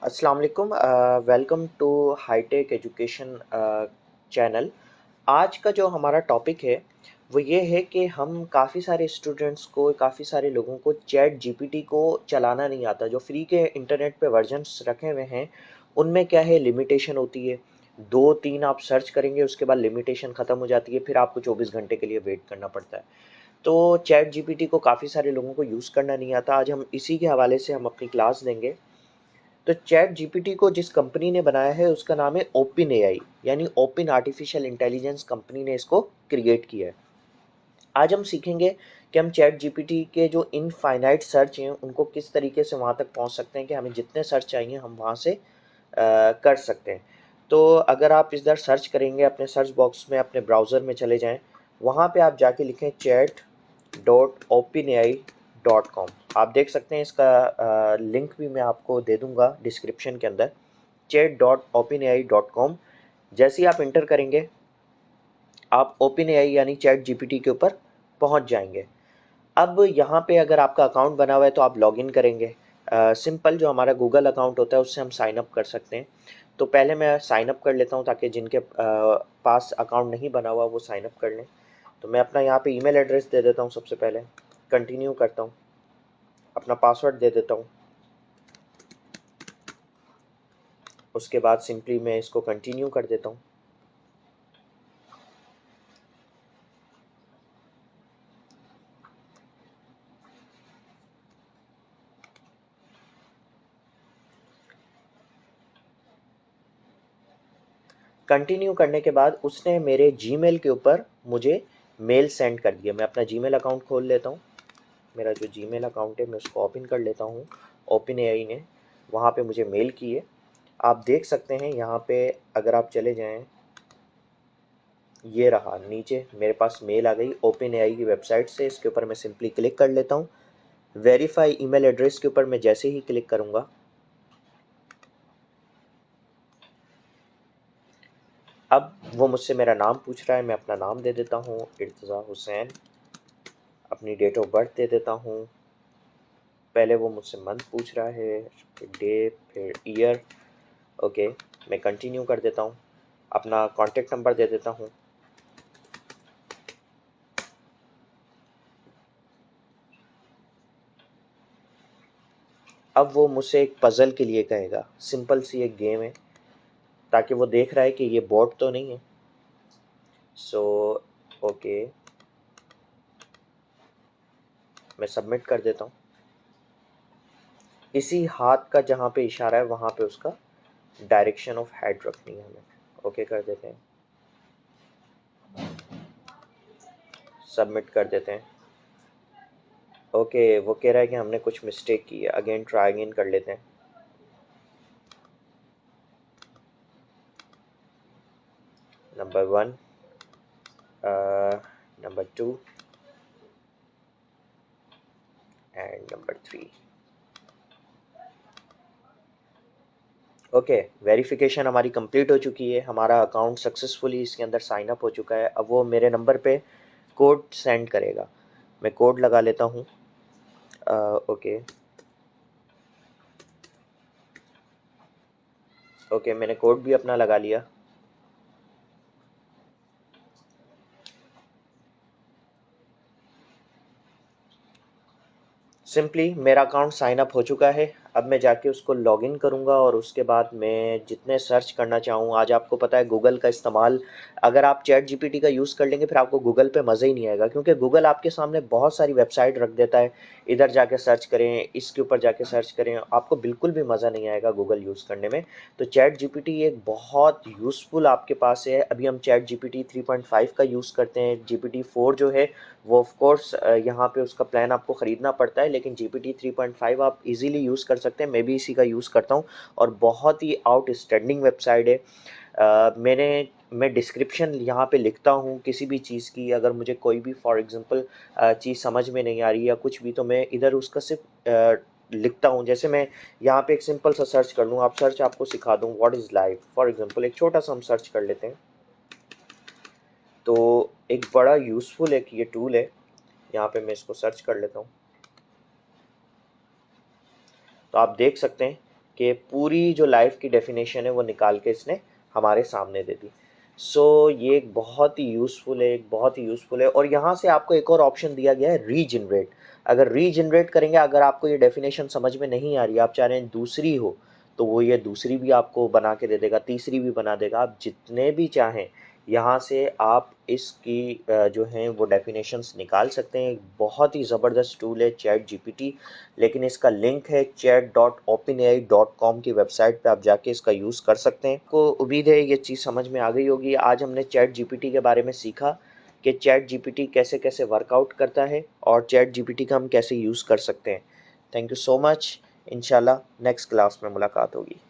अस्सलाम वालेकुम। Welcome to hitech education channel. आज का जो हमारा टॉपिक है वो ये है कि हम काफ़ी सारे स्टूडेंट्स को, काफ़ी सारे लोगों को चैट जीपीटी को चलाना नहीं आता। जो फ्री के इंटरनेट पे वर्जन्स रखे हुए हैं उनमें क्या है, लिमिटेशन होती है। 2-3 आप सर्च करेंगे, उसके बाद लिमिटेशन ख़त्म हो जाती है, फिर आपको 24 घंटे के लिए वेट करना पड़ता है। तो चैट जीपीटी को काफ़ी सारे लोगों को यूज़ करना नहीं आता। आज हम इसी के हवाले से हम अपनी क्लास देंगे। तो चैट जीपीटी को जिस कंपनी ने बनाया है उसका नाम है ओपन एआई, यानी ओपन आर्टिफिशियल इंटेलिजेंस कंपनी ने इसको क्रिएट किया है। आज हम सीखेंगे कि हम चैट जीपीटी के जो इनफाइनाइट सर्च हैं उनको किस तरीके से वहाँ तक पहुँच सकते हैं कि हमें जितने सर्च चाहिए हम वहाँ से कर सकते हैं। तो अगर आप इधर सर्च करेंगे, अपने सर्च बॉक्स में अपने ब्राउज़र में चले जाएं, वहाँ पे आप जाके लिखें chat.openai.com। आप देख सकते हैं, इसका लिंक भी मैं आपको दे दूंगा डिस्क्रिप्शन के अंदर। chat.openai.com जैसे ही आप इंटर करेंगे आप ओपन एआई यानी चैट जीपीटी के ऊपर पहुंच जाएंगे। अब यहाँ पे अगर आपका अकाउंट बना हुआ है तो आप लॉगिन करेंगे। सिंपल जो हमारा गूगल अकाउंट होता है उससे हम साइन अप कर सकते हैं। तो पहले मैं साइन अप कर लेता हूँ ताकि जिनके पास अकाउंट नहीं बना हुआ वो साइन अप कर लें। तो मैं अपना यहाँ पे ईमेल एड्रेस दे देता हूँ सबसे पहले, कंटिन्यू करता हूँ, अपना पासवर्ड दे देता हूँ, उसके बाद सिंपली मैं इसको कंटिन्यू कर देता हूँ। कंटिन्यू करने के बाद उसने मेरे जीमेल के ऊपर मुझे मेल सेंड कर दिया। मैं अपना जीमेल अकाउंट खोल लेता हूँ। मेरा जो जीमेल अकाउंट है मैं उसको ओपन कर लेता हूँ। ओपन एआई ने वहाँ पे मुझे मेल की है, आप देख सकते हैं। यहाँ पे अगर आप चले जाएं, ये रहा नीचे मेरे पास मेल आ गई ओपन एआई की वेबसाइट से। इसके ऊपर मैं सिंपली क्लिक कर लेता हूँ। वेरीफाई ईमेल एड्रेस के ऊपर मैं जैसे ही क्लिक करूँगा, अब वो मुझसे मेरा नाम पूछ रहा है। मैं अपना नाम दे देता हूँ, इर्तज़ा हुसैन। अपनी डेट ऑफ बर्थ दे देता हूँ। पहले वो मुझसे मंथ पूछ रहा है, फिर डे, फिर ईयर। ओके, मैं कंटिन्यू कर देता हूँ। अपना कॉन्टैक्ट नंबर दे देता हूँ। अब वो मुझसे एक पज़ल के लिए कहेगा। सिंपल सी एक गेम है, ताकि वो देख रहा है कि ये बॉट तो नहीं है। सो ओके, मैं सबमिट कर देता हूँ। इसी हाथ का जहाँ पे इशारा है वहाँ पे उसका डायरेक्शन ऑफ हेड रखनी है हमें। ओके कर देते हैं, सबमिट कर देते हैं। ओके, वो कह रहा है कि हमने कुछ मिस्टेक की है। अगेन ट्राई अगेन कर लेते हैं। Number 1, number 2 and number 3। Okay, verification हमारी कंप्लीट हो चुकी है। हमारा अकाउंट सक्सेसफुली इसके अंदर साइन अप हो चुका है। अब वो मेरे नंबर पे कोड सेंड करेगा। मैं कोड लगा लेता हूँ। ओके ओके, मैंने कोड भी अपना लगा लिया। सिंपली मेरा अकाउंट साइन अप हो चुका है। अब मैं जाके उसको लॉगिन करूँगा और उसके बाद मैं जितने सर्च करना चाहूँ, आज आपको पता है गूगल का इस्तेमाल, अगर आप चैट जीपीटी का यूज़ कर लेंगे फिर आपको गूगल पे मज़ा ही नहीं आएगा, क्योंकि गूगल आपके सामने बहुत सारी वेबसाइट रख देता है। इधर जाके सर्च करें, इसके ऊपर जाके सर्च करें, आपको बिल्कुल भी मज़ा नहीं आएगा गूगल यूज़ करने में। तो चैट जीपीटी एक बहुत यूज़फुल आपके पास है। अभी हम चैट जीपीटी 3.5 का यूज़ करते हैं। जीपीटी 4 जो है वो ऑफ कोर्स यहाँ पे उसका प्लान आपको ख़रीदना पड़ता है, लेकिन जीपीटी 3.5 आप इजीली यूज़ कर सकते हैं। मैं भी इसी का यूज़ करता हूँ और बहुत ही आउटस्टैंडिंग वेबसाइट है। मैं डिस्क्रिप्शन यहाँ पे लिखता हूँ किसी भी चीज़ की। अगर मुझे कोई भी फॉर एग्ज़ाम्पल चीज़ समझ में नहीं आ रही या कुछ भी, तो मैं इधर उसका सिर्फ लिखता हूँ। जैसे मैं यहाँ पे एक सिंपल सा सर्च कर लूँ, आप सर्च आपको सिखा दूँ, what is life for example, एक छोटा सा हम सर्च कर लेते हैं। तो एक बड़ा यूज़फुल एक ये टूल है। यहाँ पे मैं इसको सर्च कर लेता हूँ। तो आप देख सकते हैं कि पूरी जो लाइफ की डेफिनेशन है वो निकाल के इसने हमारे सामने दे दी। सो ये एक बहुत ही यूज़फुल है, एक बहुत ही यूज़फुल है। और यहाँ से आपको एक और ऑप्शन दिया गया है, रीजनरेट। अगर रीजनरेट करेंगे, अगर आपको ये डेफिनेशन समझ में नहीं आ रही, आप चाह रहे हैं दूसरी हो, तो वो ये दूसरी भी आपको बना के दे देगा, तीसरी भी बना देगा। आप जितने भी चाहें यहाँ से आप इसकी जो हैं वो डेफिनेशंस निकाल सकते हैं। एक बहुत ही ज़बरदस्त टूल है चैट जीपीटी, लेकिन इसका लिंक है chat.openai.com की वेबसाइट पे, आप जाके इसका यूज़ कर सकते हैं। को उम्मीद है ये चीज़ समझ में आ गई होगी। आज हमने चैट जीपीटी के बारे में सीखा कि चैट जीपीटी कैसे कैसे वर्कआउट करता है और चैट जीपीटी का हम कैसे यूज़ कर सकते हैं। Thank you so much. इंशाल्लाह नेक्स्ट क्लास में मुलाकात होगी।